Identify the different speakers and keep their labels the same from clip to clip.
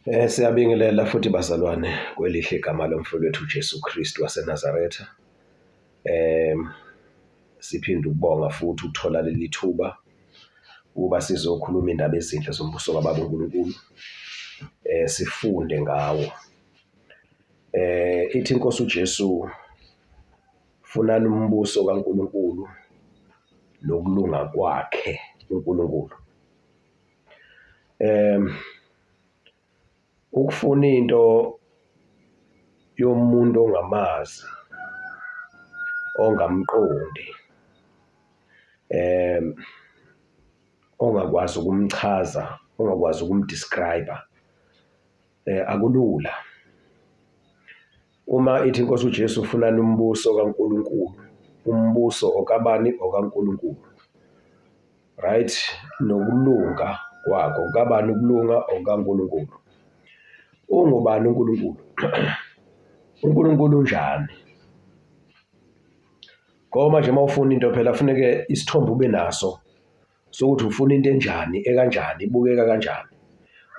Speaker 1: Siyabingelela futhi bazalwane kwelihle igama lomfowethu uJesu Kristu waseNazaretha. Siphinde ukubonga futhi ukuthola leli thuba ukuba sizokhuluma indaba ezinhle zombuso kaBaba uNkulunkulu. Sifunde ngawo. Ithi inkosi uJesu, funani umbuso kaNkulunkulu nokulunga kwakhe uNkulunkulu. Ukufuna into yomuntu ongamazi, ongamqondi, ongakwazi ukumchaza, ongakwazi ukumdescribe, akulula. Uma ithi inkosi uJesu ufunani umbuso kaNkulunkulu, umbuso okabani? OkaNkulunkulu. Right? Nokulunga kwakho, okabani ukulunga? OkaNkulunkulu. Ungubani uNkulunkulu? uNkulunkulu unjani? Ngoba manje uma ufuna into phela kufuneke isithombe ube naso sokuthi ufuna into enjani, ekanjani, ibukeka kanjani.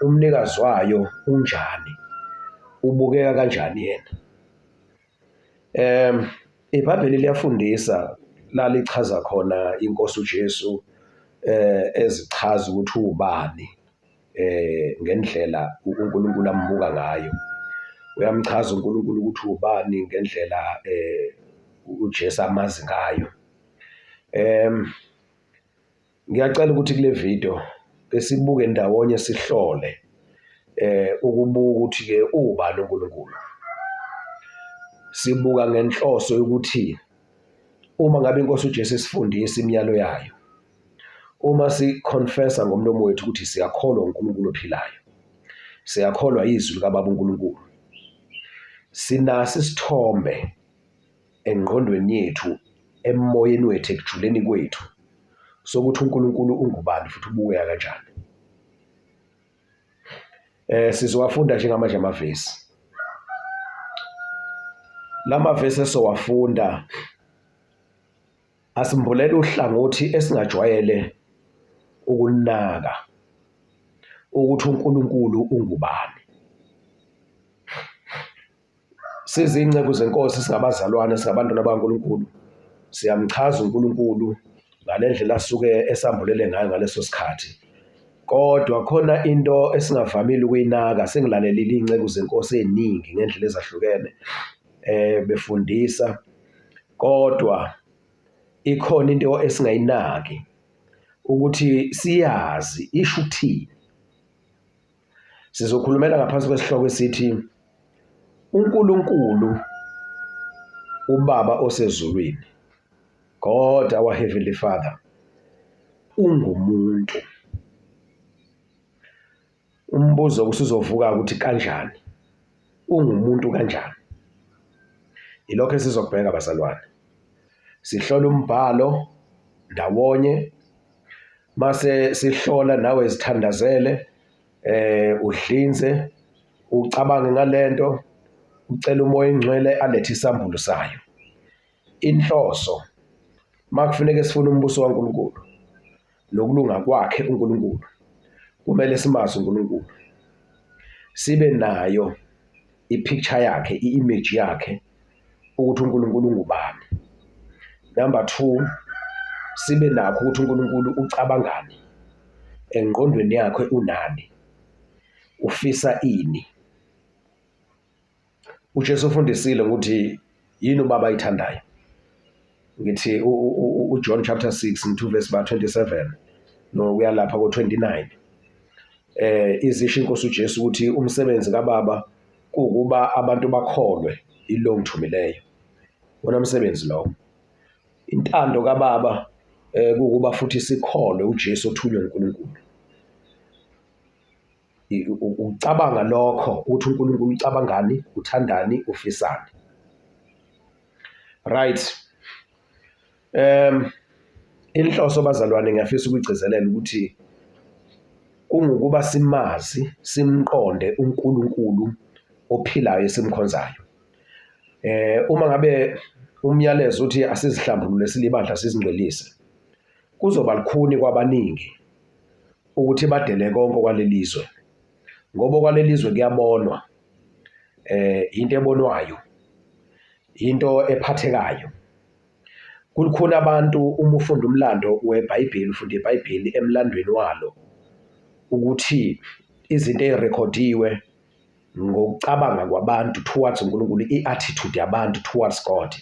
Speaker 1: Umnikazi wayo unjani? Ubukeka kanjani yena? iBhayibheli liyafundisa la lichaza khona inkosi uJesu ezichaza ukuthi ubani ngendlela uNkulunkulu ambuka ngayo. Uyamchaza uNkulunkulu ukuthi ubani ngendlela uJesu amazi ngayo. Ngiyacela ukuthi kule video besibuke ndawonye sihlole ukubuka ukuthi ke ubani uNkulunkulu. Sibuka ngenhloso yokuthi uma ngabe inkosi uJesu isifundisa imiyalo yayo, uma siconfessa ngomlomo wethu ukuthi siyakholwa uNkulunkulu ophilayo, siyakholwa izwi likaBaba uNkulunkulu, sinasi isithombe engqondweni yethu, emoyeni wethu, ekujuleni kwethu sokuthi uNkulunkulu ungubani futhi ubukeka kanjani. Sizowafunda njengamanje amavesi. Lamavesi esowafunda asimvulela uhlangothi esingajwayele ukunaka ukuthi uNkulunkulu ungubani. Sizinceku zenkosi, singabazalwane, singabantwana bakaNkulunkulu, siyamchaza uNkulunkulu ngalendlela asuke esambulele ngayo ngaleso sikhathi. Kodwa khona into esingavamile ukuyinaka, sengilalelile iy'nceku zenkosi eziningi ngendlela ezahlukene befundisa, kodwa ikhona into esingayinaki ukuthi siyazi isho ukuthini. Sizokhulumela ngaphansi kwesihloko esithi uNkulunkulu uBaba osezulwini, God our Heavenly Father, ungumuntu. Umbuzo usuzovuka ukuthi kanjani? Ungumuntu kanjani? Ilokho esizokubheka bazalwane. Sihlola umbhalo ndawonye, mase sihlola nawe zithandazele, udlinze, ucabange ngalento, ucela umoya engcwele alethe isambulo sayo. Inhloso makufuneka sifuna umbuso kaNkulunkulu nokulunga kwakhe uNkulunkulu, kumele simazi uNkulunkulu, sibe nayo ipicture yakhe, i-image yakhe ukuthi uNkulunkulu ungubani. Number 2, sibe nakho ukuthi uNkulunkulu ucabangani, engqondweni yakhe unani, ufisa ini. uJesu ufundisile ukuthi yini uBaba ayithandayo. Ngithi uJohn chapter 6 2 verse 27 no uyalapha ko29. Izisho inkosi uJesu ukuthi umsebenzi kaBaba kuukuba abantu bakholwe ilo ngithumileyo. Wona umsebenzi lo. Intando kaBaba kuukuba futhi sikholwe uJesu othunywe uNkulunkulu. Ucabanga lokho ukuthi uNkulunkulu ucabangani, uthandani, ufisani. Right. Inhloso bazalwane ngiyafisa ukugcizelela ukuthi kungukuba simazi, simqonde uNkulunkulu ophilayo esimkhonzayo. Uma ngabe umyalezo uthi asizihlambulule silibandla sizingcwelise, kuzoba lukhuni kwabaningi ukuthi badele konke kwalelizwe. ngoba kwalelizwe kuyabonwa into ebonwayo, into ephathekayo. Kukhona abantu uma ufunda umlando weBhayibheli, ufunda iBhayibheli emlandweni walo ukuthi izinto ezirekhodiwe ngokucabanga kwabantu towards uNkulunkulu, i-attitude yabantu towards God.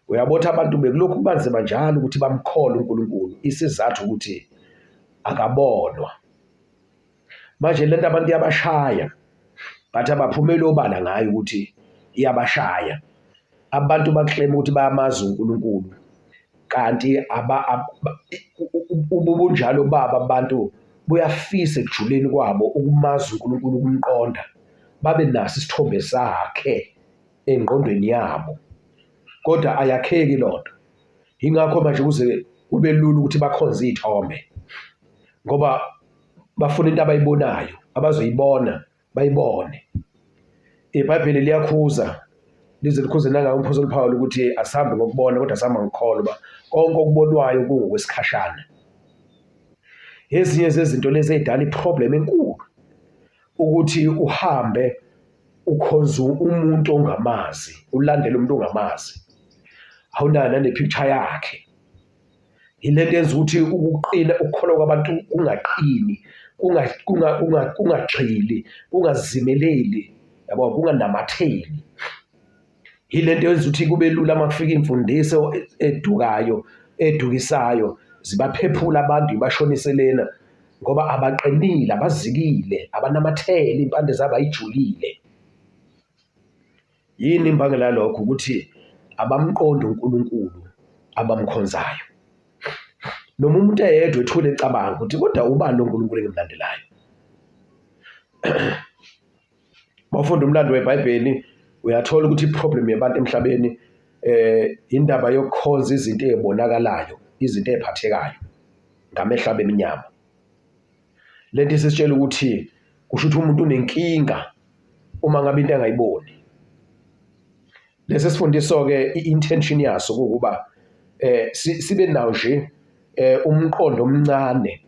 Speaker 1: Uyabona abantu bekulokhu kubanzima njalo ukuthi bamkhole uNkulunkulu, isizathu ukuthi akabonwa. Manje lento abantu iyabashaya, bathi abaphumeli obala ngayo ukuthi iyabashaya. Abantu baklema ukuthi bayamazi uNkulunkulu, kanti ubunjalo babo abantu buyafisa ekujuleni kwabo ukumazi uNkulunkulu, ukumqonda, babe naso isithombe sakhe engqondweni yabo, kodwa ayakheki lonto. Yingakho manje kuze kube lula ukuthi bakhonze iy'thombe, ngoba bafuna into abayibonayo, abazoyibona bayibone. IBhayibheli liyakhuza, lize likhuze nangawo uMphostoli Pawulu ukuthi asihambe ngokubona kodwa asihambe ngokukholwa, konke okubonwayo kungokwesikhashana. Ezinye zezinto lezi ey'dala iproblem enkulu ukuthi uhambe ukhonza umuntu ongamazi, ulandele umuntu ongamazi, awunayo nane-picture yakhe. Yile nto yenza ukuthi ukuqina, ukukholwa kwabantu kungaqini, kungagxili, kungazimeleli, yabo, kunganamatheli. Yile nto yenza ukuthi kube lula uma kufika imfundiso edukayo, edukisayo, zibaphephula abantu, ibashonise lena, ngoba abaqinile, abazikile, abanamathele, impande zabo ayijulile. Yini imbangela yalokho? Ukuthi abamqondi uNkulunkulu abamkhonzayo. Noma umuntu eyedwa ethule ecabanga ukuthi kodwa ubani lo Nkulunkulu engimlandelayo? Mawufunda umlando weBhayibheli uyathola ukuthi iproblem yabantu emhlabeni indaba yokukhonza izinto ezibonakalayo, izinto eziphathekayo ngamehlo abemnyama. Lento isitshela ukuthi kusho ukuthi umuntu unenkinga uma ngabe into angayiboni. Lesi sifundiso-ke i-intention yaso kukuba sibe nawo nje umqondo omncane,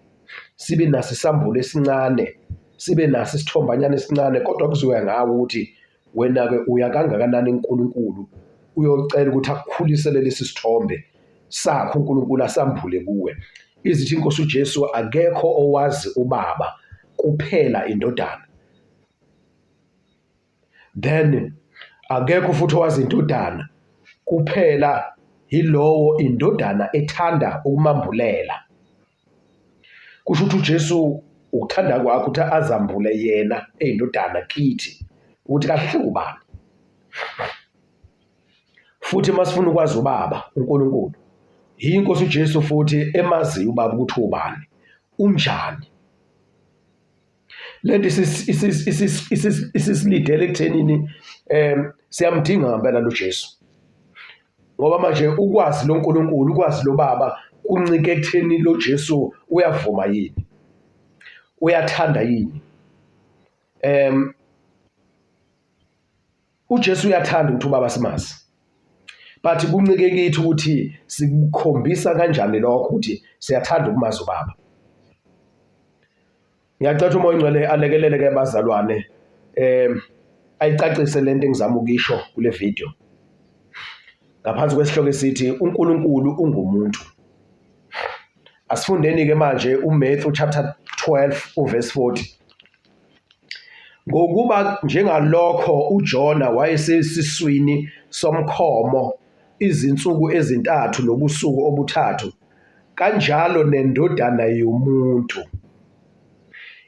Speaker 1: sibe naso isambulo esincane, sibe naso isithombanyana esincane, kodwa kuzoya ngawe ukuthi wena-ke uyakangakanani uNkulunkulu, uyocela ukuthi akukhulisele lesi sithombe sakho uNkulunkulu asambule kuwe. Izithi iNkosi uJesu akekho owazi uBaba kuphela iNdodana, then akekho futhi owazi iNdodana kuphela yilowo iNdodana ethanda ukumambulela. Kusho ukuthi uJesu ukuthanda kwakhe ukuthi azambule yena eyiNdodana kithi, ukuthi kahle ubani. Futhi masifuna ukwazi uBaba uNkulunkulu, yiNkosi uJesu futhi emaziyo uBaba ukuthi ubani, unjani. Lento isisilidele ekuthenini siyamdinga ngempela lo Jesu, ngoba manje ukwazi lo Nkulunkulu, ukwazi lo Baba kuncike ekutheni lo Jesu uyavuma yini, uyathanda yini. uJesu uyathanda ukuthi uBaba simazi, but kuncike kithi ukuthi sikukhombisa kanjani lokho ukuthi siyathanda ukumazi uBaba. Ngiyacela uMoya oNgcwele alekelele-ke bazalwane, ayicacise lento engizama ukisho kule video ngaphansi kwesihloko esithi uNkulunkulu ungumuntu. Asifundeni-ke manje uMathewu chapter 12 uverse 40. Ngokuba njengalokho uJona wayesesiswini somkhomo izinsuku ezintathu nobusuku obuthathu, kanjalo neNdodana yomuntu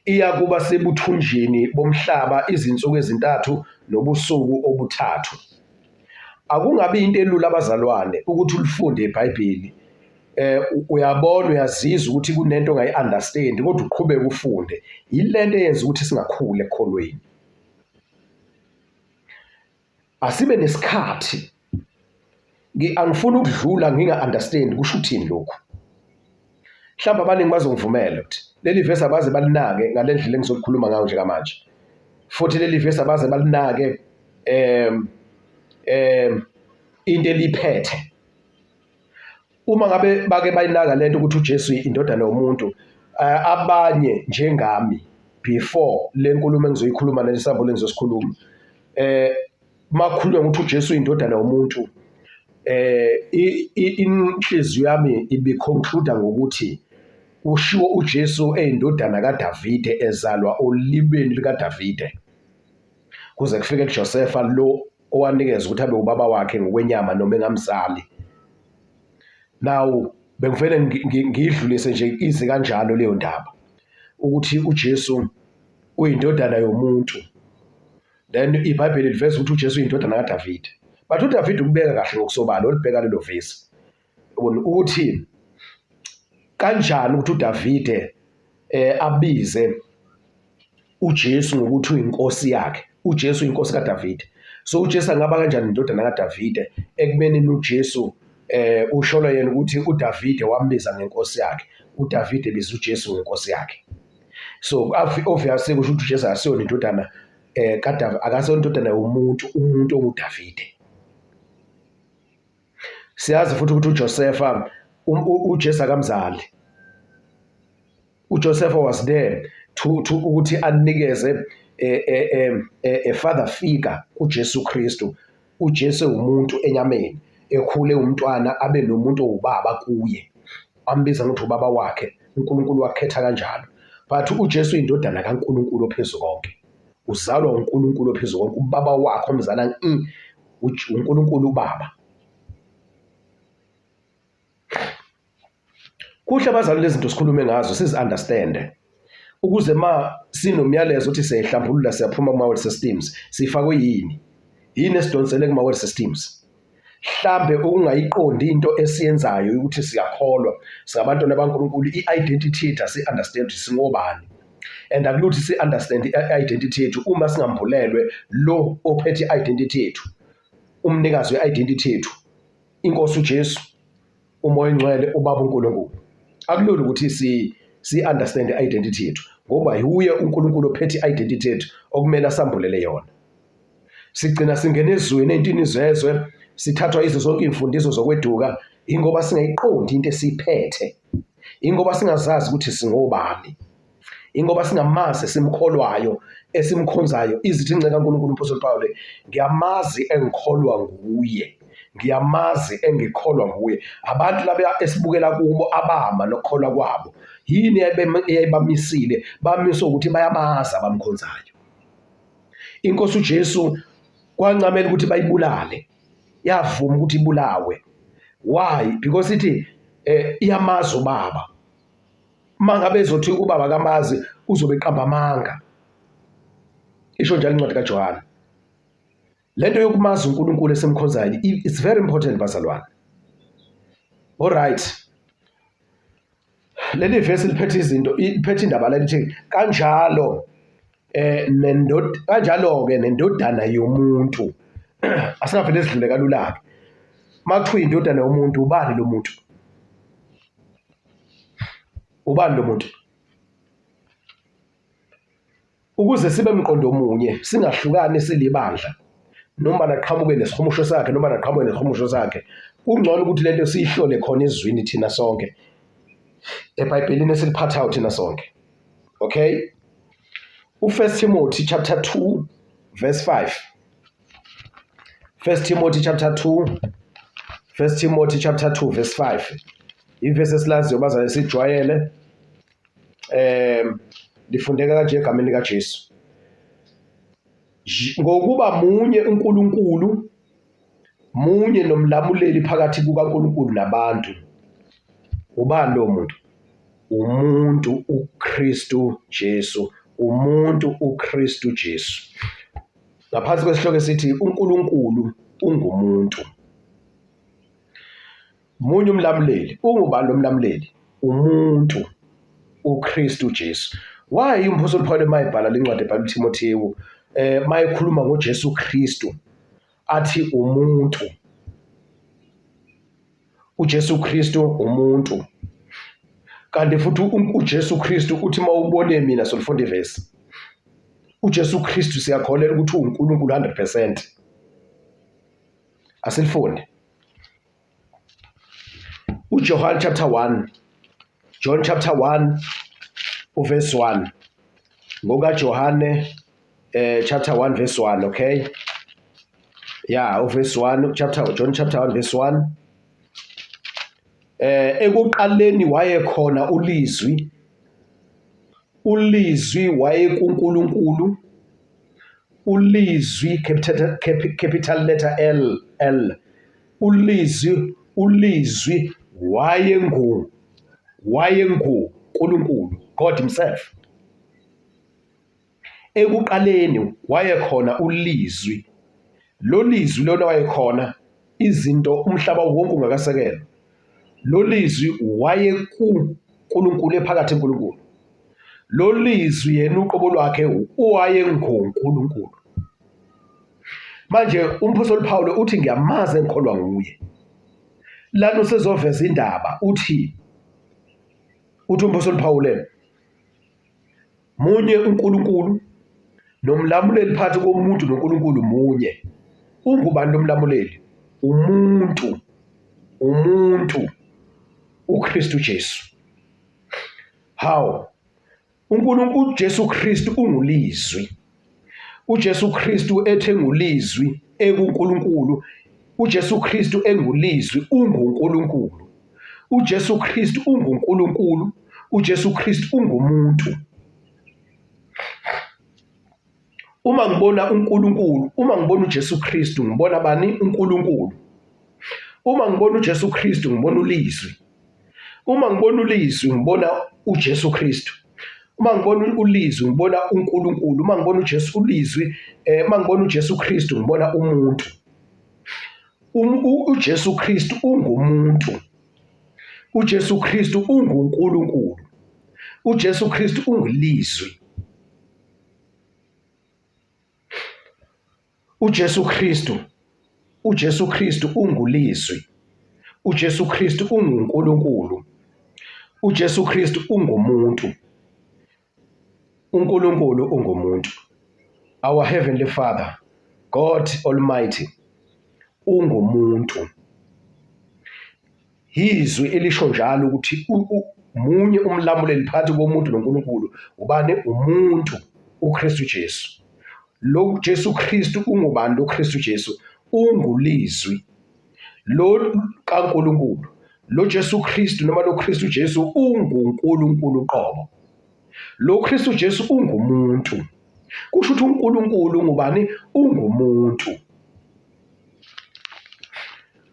Speaker 1: iyakuba sebuthunjini bomhlaba izinsuku ezintathu nobusuku obuthathu. Akungabi into elula abazalwane ukuthi ulifunde iBhayibheli, uyabona, uyazizwa ukuthi kunento ongayi-understand, kodwa uqhubeke ufunde. Yilento eyenza ukuthi singakhuli ekukholweni. Asibe nesikhathi. Angifuni ukudlula nginga-understand kusho uthini lokhu. Mhlawumbe abaningi bazongivumela ukuthi leli verse abaze balinake ngale ndlela engizolikhuluma ngayo njengamanje, futhi leli verse abaze balinake into eliphethe. Uma ngabe bake bayinaka lento ukuthi uJesu indodana yomuntu, abanye njengami before le nkulumo engizoyikhuluma nesisambulo engizosikhuluma. Makhulunywa ukuthi uJesu uyindodana yomuntu, inhliziyo yami ibiconclude ngokuthi ushiwo uJesu eyindodana kaDavide, ezalwa olibeni likaDavide, kuze kufike kuJosefa lo owanikeza ukuthi abe ubaba wakhe ngokwenyama noma engamzali. Now bengivele ngidlulise nje ize kanjalo leyo ndaba ukuthi uJesu uyindodana yomuntu, then iBhayibheli liveza ukuthi uJesu uyindodana kaDavide. But uDavide ubeka kahle ngokusobala, olibheka lelo vesi ukuthi kanjani ukuthi uDavide abize uJesu ngokuthi uyinkosi yakhe. uJesu uyinkosi kaDavide. So uJesu angaba kanjani indodana kaDavide ekumeni uJesu ushola yena ukuthi uDavide wambiza ngenkosi yakhe, uDavide biza uJesu ngenkosi yakhe. So obviously kusho ukuthi uJesu asiyona indodana kaDavide, akasiyona indodana yomuntu, umuntu onguDavide. Siyazi futhi ukuthi uJosefa uJesu akamzali. uJosefa was there to ukuthi anikeze a father figure kuJesu Kristu. uJesu umuntu enyameni, ekhule umntwana abe nomuntu owubaba kuye, ambiza ngokuthi ubaba wakhe. uNkulunkulu wakhetha kanjalo. But uJesu indodana kaNkulunkulu ophezulu konke, uzalwa uNkulunkulu ophezulu konke. Ubaba wakhe omzala uNkulunkulu ubaba. Kuhle abazali lezi zinto sikhulume ngazo sizi-understande, ukuze sinomyalezo ukuthi siyahlambulula, siyaphuma kuma-world systems, sifakwe yini esidonsele kuma-world systems. Mhlambe ukungayiqondi into esiyenzayo ukuthi siyakholwa singabantwana baNkulunkulu, i-identity yethu asi-understand ukuthi singobani, and akuluthi si-understand i-identity yethu uma singambulelwe lo ophethe i-identity yethu, umnikazi we-identity yethu, inkosi uJesu, umoya ongcwele, ubaba uNkulunkulu. Akulula ukuthi si-understand i-identity yethu, ngoba yuye uNkulunkulu ophethe i-identity yethu okumele asambulele yona. Sigcina singena ezweni ey'ntini zezwe, sithathwa yizo zonke iy'mfundiso zokweduka, ingoba singayiqondi into esiyiphethe, ingoba singazazi ukuthi singobani, ingoba singamazi esimkholwayo, esimkhonzayo. Izithi inceka kaNkulunkulu uMpostoli Pawule, ngiyamazi engikholwa nguye, ngiyamazi engikholwa nguye. Abantu laba esibukela kubo abama nokukholwa kwabo, yini eyayibamisile? Bamiswe ukuthi bayamazi abamkhonzayo. Inkosi uJesu kwancamela ukuthi bayibulale, yavuma ukuthi ibulawe. Why? Because ithi iyamazi ubaba. Mangabe ezothi ubaba kamazi uzobe eqamba amanga. Isho njalo incwadi kaJohane. Lento yokumazi uNkulunkulu esimkhonzayo, it's very important bazalwane. All right. Leli verse liphethe izinto, liphethe indaba lithi kanjalo kanjalo-ke nendodana yomuntu. Asingavele sidlule kalula-ke. Makuthiwa indodana yomuntu, ubani lo muntu? Ubani lo muntu? Ukuze sibe mqondo munye, singahlukani silibandla, noma naqhamuke nesihumusho sakhe, noma naqhamuke nesihumusho sakhe, kungcono ukuthi lento siyihlole khona ezwini thina sonke, eBhayibhelini esiliphathayo thina sonke. Okay? U1 Timothy chapter 2 verse 5. 1 Timothy chapter 2 verse 5. Ivesi esilaziyo bazali sijwayele, lifundeka kanje egameni likaJesu. Ngokuba munye uNkulunkulu, munye nomlamuleli phakathi kukaNkulunkulu nabantu. Ubani lo muntu? Umuntu uKristu Jesu. Umuntu uKristu Jesu. Ngaphansi kwesihloko esithi uNkulunkulu ungumuntu. Munye umlamuleli. Ungubani lo mlamuleli? Umuntu uKristu Jesu. Why uMpostoli Paul mayibhala lencwadi eBhayibheli Timotheyu mayikhuluma ngoJesu Kristu athi umuntu? uJesu Kristu umuntu. Kanti futhi uJesu Kristu uthi mawubone mina solifunda ivesi, uJesu Kristu siyakholelwa ukuthi uNkulunkulu 100%. Asilifunde uJohn chapter 1, John chapter 1 verse 1. ngokaJohane chapter 1 verse 1, okay? Yeah, verse 1, John chapter 1 verse 1. Ekuqaleni wayekhona ulizwi, ulizwi wayekuNkulunkulu, ulizwi capital letter L, ulizwi wayenguNkulunkulu, God himself. Ekuqaleni wayekhona ulizwi, lo lizwi lona wayekhona izinto umhlaba wonke ungakasekelwa. Lo lizwi wayekuNkulunkulu, ephakathi eNkulunkulu. Lo lizwi yena uqobo lwakhe wayenguNkulunkulu. Manje umphostoli Paulo uthi ngiyamazi engikholwa nguye. Lana usezoveza indaba uthi umphostoli Paulo, munye uNkulunkulu nomlamuleli phakathi komuntu noNkulunkulu munye. Ungubani lo mlamuleli? Umuntu uKristu Jesu. How? uNkulunkulu Jesu Kristu ungulizwi. uJesu Kristu ethe ngulizwi ekuNkulunkulu. uJesu Kristu engulizwi unguNkulunkulu. uJesu Kristu unguNkulunkulu. uJesu Kristu ungumuntu. Uma ngibona uNkulunkulu, uma ngibona uJesu Kristu ngibona bani? uNkulunkulu. Uma ngibona uJesu Kristu ngibona ulizwi. Uma ngibona ulizwi ngibona uJesu Kristu. Uma ngibona ulizwi ngibona uNkulunkulu. Uma ngibona uJesu ulizwi, uma ngibona uJesu Kristu ngibona umuntu. uJesu Kristu ungumuntu. uJesu Kristu unguNkulunkulu. uJesu Kristu ungulizwi. uJesu Kristu ungulizwi. uJesu Kristu unguNkulunkulu. uJesu Kristu ungumuntu. uNkulunkulu ungumuntu. Our Heavenly Father, God Almighty, ungumuntu. Izwi elisho njalo ukuthi munye umlamuleli phakathi komuntu noNkulunkulu. Ubani? Umuntu uKristu Jesu. Lo Jesu Kristu ungubani? Lo Kristu Jesu ungulizwi lo kaNkulunkulu. Lo Jesu Kristu noma lo Kristu Jesu unguNkulunkulu qobo. Lo Kristu Jesu ungumuntu. Kusho ukuthi uNkulunkulu ngubani? Ungumuntu.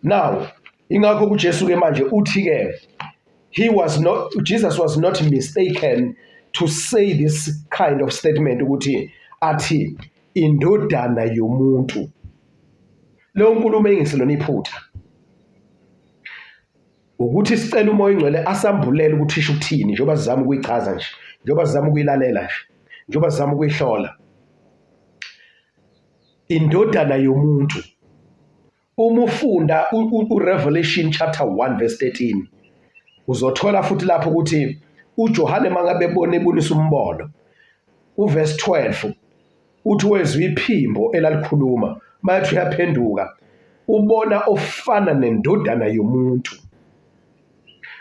Speaker 1: Now, ingakho kuJesu ke manje uthi ke Jesus was not mistaken to say this kind of statement ukuthi athi indodana yomuntu. Lo nkulumo engiselona iphutha ukuthi sicela umoya ingcwele asambulele ukuthi isho ukuthini, njengoba sizama ukuyichaza nje, njengoba sizama ukuyilalela nje, njengoba sizama ukuyihlola. Indodana yomuntu. Uma ufunda uRevelation chapter 1 verse 13 uzothola futhi lapho ukuthi uJohane mangabe ebonisa umbono, uverse 12 uthi wezwe iphimbo elalikhuluma, mathi uyaphenduka ubona ofana nendodana yomuntu.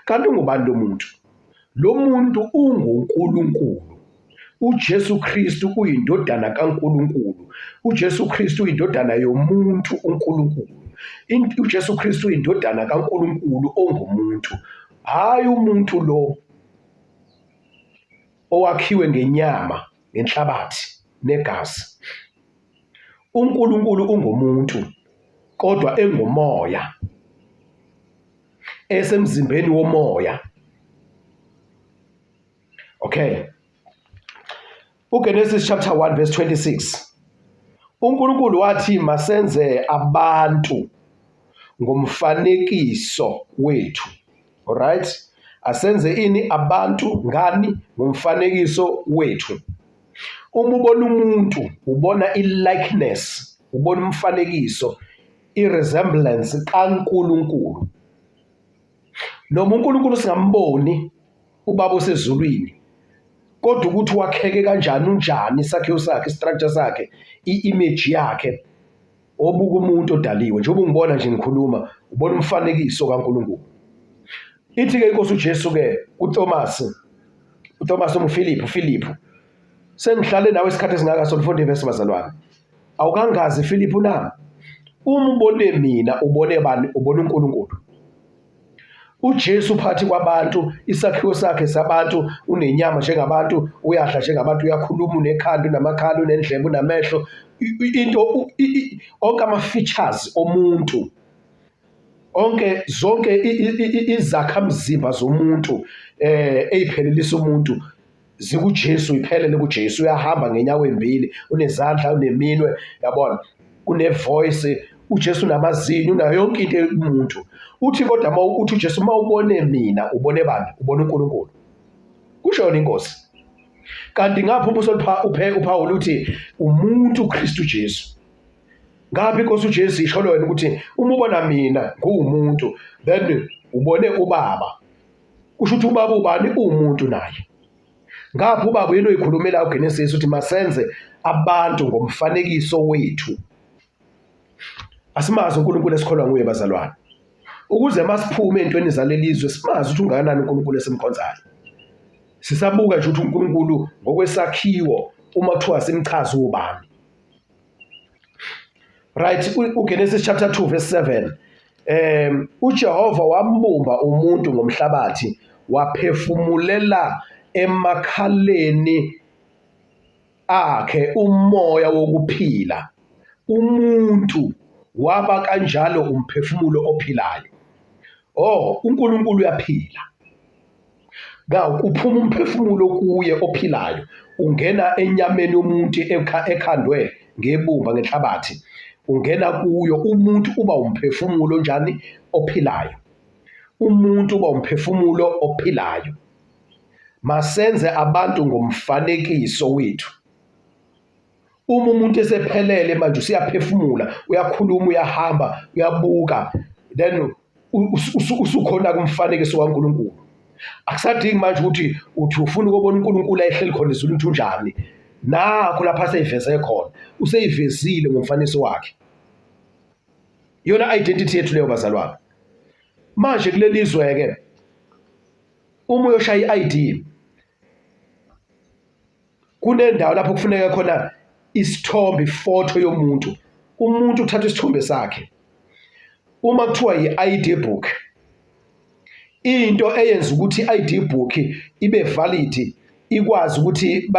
Speaker 1: Kanti ungubani lo muntu? Lo muntu unguNkulunkulu. uJesu Kristu uyindodana kaNkulunkulu. uJesu Kristu uyindodana yomuntu uNkulunkulu. uJesu Kristu uyindodana kaNkulunkulu ongumuntu, hayi umuntu lo owakhiwe ngenyama, ngenhlabathi negazi. uNkulunkulu ungumuntu kodwa engumoya, esemzimbeni womoya. Okay. uGenesis chapter 1 verse 26. uNkulunkulu wathi masenze abantu ngomfanekiso wethu. Alright? Asenze ini? Abantu ngani? Ngomfanekiso wethu. Uma ubona umuntu ubona i-likeness, ubona umfanekiso, i-resemblance kaNkulunkulu. Noma uNkulunkulu singamboni ubaba osezulwini, kodwa ukuthi wakheke kanjani, unjani isakhiwo sakhe, istructure sakhe, i-image yakhe, obuka umuntu odaliwe. Njengoba ungibona nje ngikhuluma, ubona umfanekiso kaNkulunkulu. Ithi ke inkosi uJesu ke uThomas umFiliphu sengihlale nawe isikhathi esingaka sonifunda ivesi bazalwane. Awukangazi Philip na? Uma ubone mina ubone bani? Ubone uNkulunkulu. uJesu phakathi kwabantu, isakhiwo sakhe sabantu, unenyama njengabantu, uyadla njengabantu, uyakhuluma, unekhanda, unamakhala, unendlebe, unamehlo, into onke ama-features omuntu, zonke izakhamzimba zomuntu eyiphelelisa umuntu zikuJesu, iphelele kuJesu. Uyahamba ngenyawo embili, unezandla, uneminwe, yabona, une-voice. uJesu unamazinyo, unayo yonke into yomuntu. Uthi kodwa uthi uJesu, uma ubone mina ubone bani? Ubone uNkulunkulu. Kusho yona inkosi. Kanti ngapha uPawulu uthi umuntu uKristu Jesu. Ngapha inkosi uJesu isholo wena ukuthi uma ubona mina nguwumuntu, then ubone uBaba. Kusho ukuthi uBaba ubani? Umuntu naye. Ngapha uBaba yena uyikhulumela uGenesis uthi masenze abantu ngomfanekiso wethu. Asimazi uNkulunkulu esikholwa nguye bazalwane, ukuze masiphume entweni zalelizwe simazi ukuthi ungakanani uNkulunkulu esimkhonzayo. Sisabuka nje ukuthi uNkulunkulu ngokwesakhiwo uma kuthiwa simchaza ubani. Right, uGenesis chapter 2 verse 7. uJehova wambumba umuntu ngomhlabathi, waphefumulela emakhaleni akhe umoya wokuphila. Umuntu waba kanjalo umphefumulo ophilayo. uNkulunkulu uyaphila. Kuphuma umphefumulo kuye ophilayo, ungena enyameni yomuntu ekhandwe ngebumba ngenhlabathi, ungena kuyo. Umuntu uba umphefumulo njani? Ophilayo. Umuntu uba umphefumulo ophilayo. Masenze abantu ngomfanekiso wethu. Uma umuntu esephelele manje usiyaphefumula, uyakhuluma, uyahamba, uyabuka, then usukhona kumfanekiso kaNkulunkulu. Akusadingi manje ukuthi ufuna ukubona uNkulunkulu ayehleli khona ezulwini ukuthi unjani. Nakho lapha seyiveze khona, useyivezile ngomfanekiso wakhe. Yona identity yethu leyo bazalwane. Manje kulelizwe-ke uma uyoshaya i-ID, kunendawo lapho kufuneka khona isithombe, ifoto yomuntu. Umuntu uthatha isithombe sakhe. Uma kuthiwa yi-ID book, into eyenza ukuthi i-ID book ibe valid, ikwazi ukuthi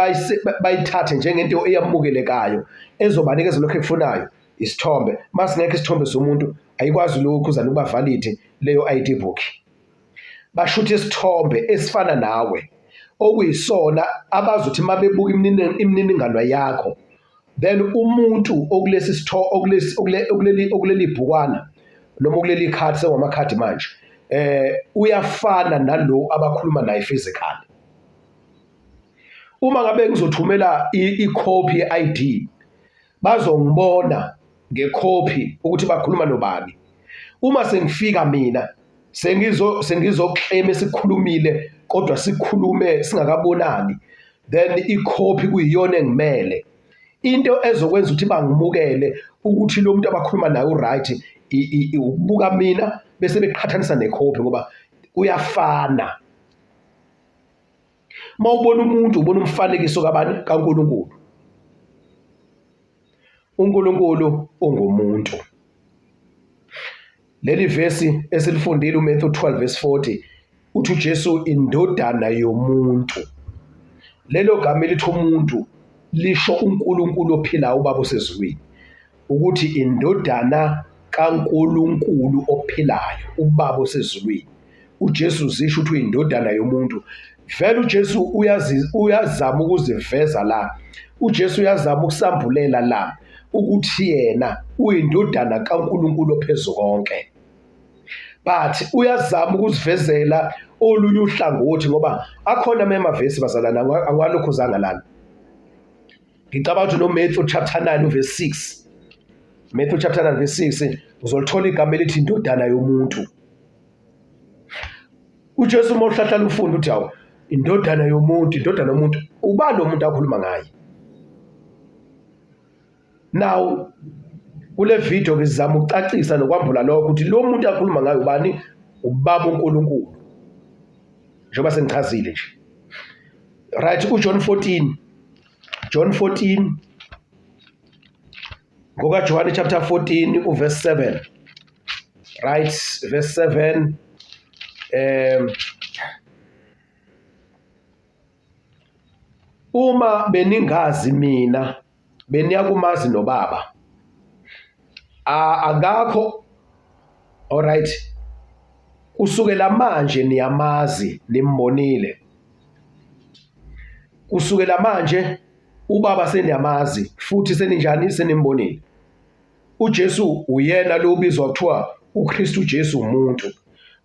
Speaker 1: bayithathe njengento eyamukelekayo ezobanikeza lokho ekufunayo, isithombe. Masingekho isithombe somuntu ayikwazi lokhu uzana ukuba valid leyo ID book. Bashuthe isithombe esifana nawe, okuyisona abazothi mabebuka imininingano yakho, then umuntu okulesi okuleli bhukwana noma kuleli khadi, sengamakhadi manje, uyafana nalo abakhuluma naye physically. Uma ngabe ngizothumela i-copy ye-ID, bazongibona ngekhophi ukuthi bakhuluma nobani. Uma sengifika mina sengizoklema esikhulumile kodwa sikhulume singakabonani, then ikhophi kuyiyona engimele. Into ezokwenza ukuthi bangimukele ukuthi lo muntu abakhuluma naye uright, ukubuka mina bese beqhathanisa nekhophi ngoba uyafana. Uma ubona umuntu ubona umfanekiso kabani? kaNkulunkulu. uNkulunkulu ungumuntu. Leli vesi esilifundile uMatthew 12 verse 40 uthi uJesu indodana yomuntu. Lelo gama elithi umuntu lisho uNkulunkulu ophilayo, uBaba osezulwini, ukuthi indodana kaNkulunkulu ophilayo, uBaba osezulwini. uJesu zisho ukuthi uyindodana yomuntu. Vele uJesu uyazama ukuziveza la. uJesu uyazama ukusambulela la ukuthi yena uyindodana kaNkulunkulu ophezu konke. But uyazama ukuzivezela olunye uhlangothi, ngoba akhona amavesi bazalana angalokhu zanga lana. Ngicabanga ukuthi no Matthew chapter 9 verse 6. Matthew chapter 9 verse 6 uzolithola igama elithi indodana yomuntu. uJesu uma uhlahla ufunda uthi hawo indodana yomuntu, indodana yomuntu, ubani umuntu akhuluma ngaye? Now kule video ngizama ukucacisa nokwambula lokho ukuthi lo muntu akhuluma ngayo ubani? uBaba uNkulunkulu, njengoba sengichazile nje. Right, uJohn 14 John 14, ngokaJohane chapter 14 uverse 7, right, verse 7. Uma beningazi mina beniyakumazi noBaba. Akakho, alright, kusukela manje niyamazi nimbonile. Kusukela manje uBaba seniyamazi futhi seninjani senimbonile. uJesu uyena lo ubizwa kuthiwa uKristu Jesu umuntu.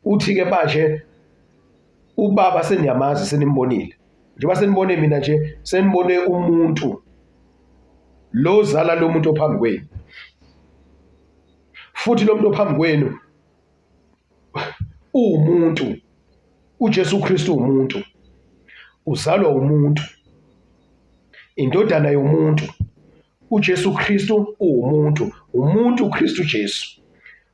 Speaker 1: Uthi ke manje uBaba seniyamazi senimbonile. Njengoba senibone mina nje senibone umuntu lo zala lo muntu ophambi kwenu. Futhi lo muntu ophambi kwenu umuntu. uJesu Kristu umuntu. Uzalwa umuntu. Indodana yomuntu. uJesu Kristu umuntu. Umuntu uKristu Jesu.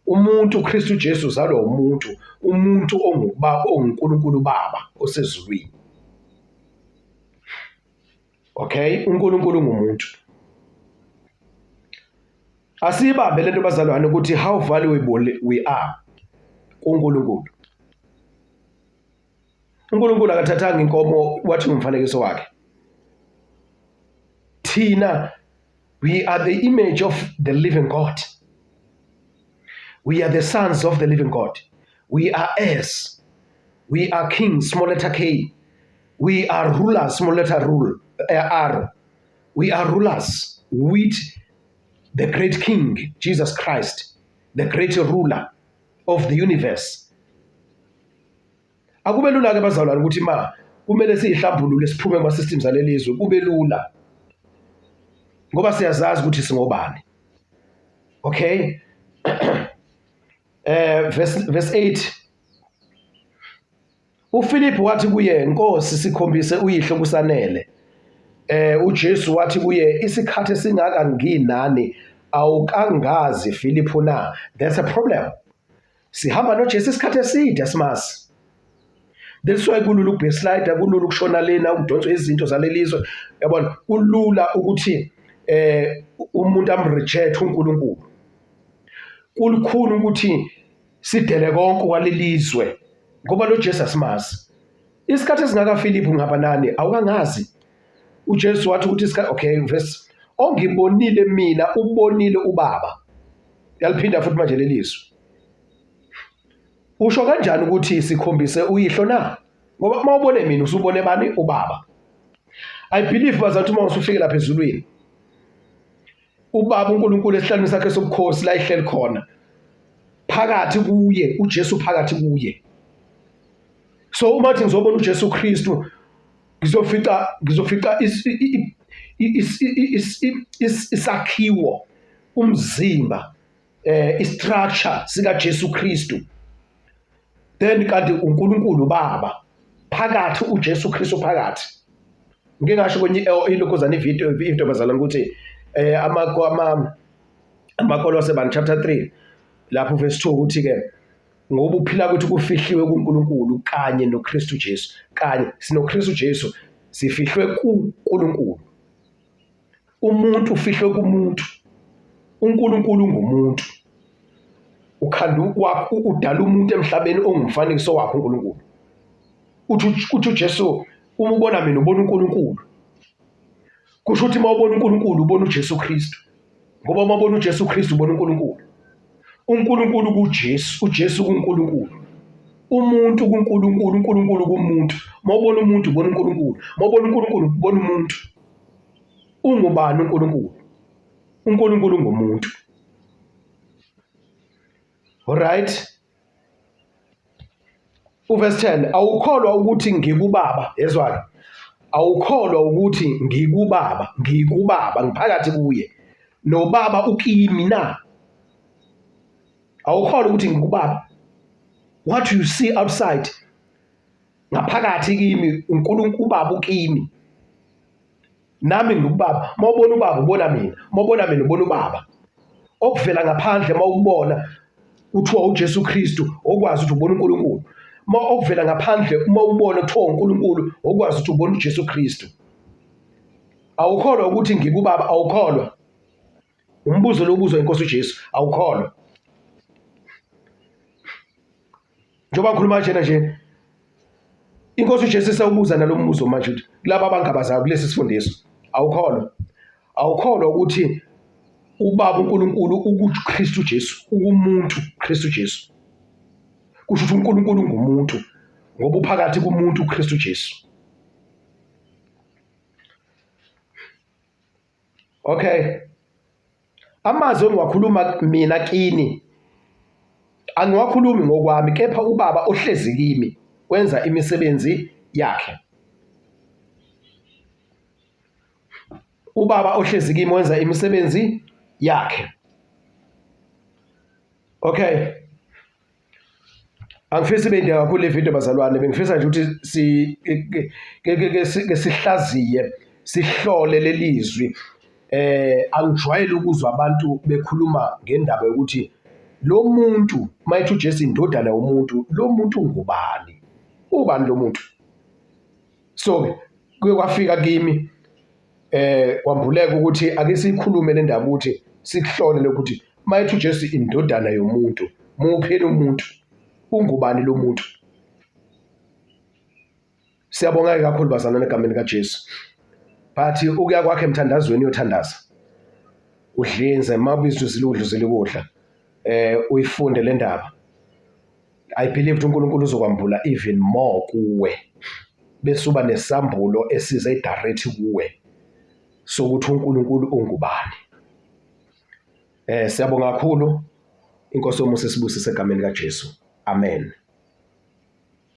Speaker 1: Umuntu uKristu Jesu uzalwa umuntu. Umuntu onguNkulunkulu Baba osezulwini. Okay, uNkulunkulu ngumuntu. Asibambe lento bazalwane ukuthi how valuable we are kuNkulunkulu. uNkulunkulu akathathanga inkomo wathi ngumfanekiso wakhe. Thina, we are the image of the living God. We are the sons of the living God. We are heirs. We are kings, small letter K. We are rulers, small letter R. We are rulers with the great King, Jesus Christ, the great ruler of the universe. Akube lula ke bazalwane ukuthi kumele siyihlambulule siphume kwa systems alelizwe kube lula. Ngoba siyazazi ukuthi singobani. Okay? Verse 8. uPhilip wathi kuye, Nkosi sikhombise uyihlo kusanele. uJesu wathi kuye, isikhathi singaka nginani awukangazi Philip na. That's a problem. Sihamba noJesu isikhathi eside asimazi. That's why kulula ukubheslide, kulula ukushona lena udonso izinto zalelizwe. Yabona, kulula ukuthi umuntu amreject uNkulunkulu. Kulukhulu ukuthi sidele konke kwalelizwe ngoba lo Jesu asimazi. Isikhathi esingaka Philip ngapha nani awukangazi. uJesu wathi ukuthi okay, verse, ongibonile mina ubonile uBaba. Yaliphinda futhi manje lelizwe. Usho kanjani ukuthi sikhombise uyihlo na? Ngoba mawubone mina usubone bani? uBaba. I believe bazathi uma usufike lapha ezulwini uBaba uNkulunkulu esihlalweni sakhe sobukhosi la ihleli khona phakathi kuye uJesu phakathi kuye. So umathi ngizobona uJesu Kristu ngizofica isakhiwo umzimba istructure sika Jesu Kristu. Then kanti uNkulunkulu Baba phakathi uJesu Kristu phakathi. Ngike ngasho kwenye ilokozana ivideo bazalwane ukuthi amaKolose chapter 3 lapho verse 2 uthi ke ngoba uphila kwethu kufihliwe kuNkulunkulu kanye noKristu Jesu. Kanye sinoKristu Jesu sifihlwe kuNkulunkulu. Umuntu ufihlwe kumuntu. uNkulunkulu ngumuntu. Ukhanda wakho udala umuntu emhlabeni ongumfanekiso wakho uNkulunkulu. Uthi uJesu uma ubona mina ubona uNkulunkulu. Kusho ukuthi mawubona uNkulunkulu ubona uJesu Kristu. Ngoba mawubona uJesu Kristu ubona uNkulunkulu. uNkulunkulu kuJesu, uJesu kuNkulunkulu. Umuntu kuNkulunkulu, uNkulunkulu kumuntu. Mawubona umuntu ubona uNkulunkulu. Mawubona uNkulunkulu ubona umuntu. Ungubani uNkulunkulu? uNkulunkulu ngumuntu. Alright? Verse 10, awukholwa ukuthi ngikuBaba, yezwani? Awukholwa ukuthi ngikuBaba, ngiphakathi kuye. NoBaba ukimi na. Awukholwa ukuthi ngikuBaba. What you see outside ngaphakathi kimi uNkulunkulu uBaba ukimi. Nami ngikuBaba. Mawubona uBaba ubona mina. Mawubona mina ubona uBaba. Okuvela ngaphandle mawubona uthiwa uJesu Kristu okwazi ukuthi ubone uNkulunkulu. Okuvela ngaphandle uma ubona kuthiwa uNkulunkulu okwazi ukuthi ubone uJesu Kristu. awukholwa ukuthi ngikubaba, awukholwa. Umbuzo lo ubuzwa inkosi uJesu, awukholwa. Njengoba ngikhuluma njena nje, inkosi uJesu isawubuza nalo mbuzo manje ukuthi kulabo abangabazayo kulesi sifundiso, awukholwa. Awukholwa ukuthi ubaba uNkulunkulu uKristu Jesu, umuntu Kristu Jesu. Kusho ukuthi uNkulunkulu ngumuntu ngoba uphakathi kumuntu uKristu Jesu. Okay. Amazwi engiwakhuluma mina kini angiwakhulumi ngokwami, kepha ubaba ohlezi kimi wenza imisebenzi yakhe. Ubaba ohlezi kimi wenza imisebenzi yakhe. Okay. Angifisi bende kakhulu le video bazalwane, bengifisa nje ukuthi sihlaziye, sihlole lelizwi. Angijwayele ukuzwa abantu bekhuluma ngendaba yokuthi lo muntu mayithi uJesu indodana yomuntu, lo muntu ngubani? Ubani lo muntu? So kuye kwafika kimi kwambuleka ukuthi ake sikhulume le ndaba ukuthi sikuhlole lokuthi mayithi uJesu indodana yomuntu, muphi lo muntu? Ungubani lo muntu? Siyabonga kakhulu bazalwane egameni kaJesu. But ukuya kwakhe emthandazweni uyothandaza, udlinze mabizo ziludluzile ukudla, uyifunde le ndaba. I believe ukuthi uNkulunkulu uzokwambula even more kuwe, bese uba nesambulo esize direct kuwe sokuthi uNkulunkulu ungubani. Siyabonga kakhulu. Inkosi yomusa sibusise egameni kaJesu. Amen.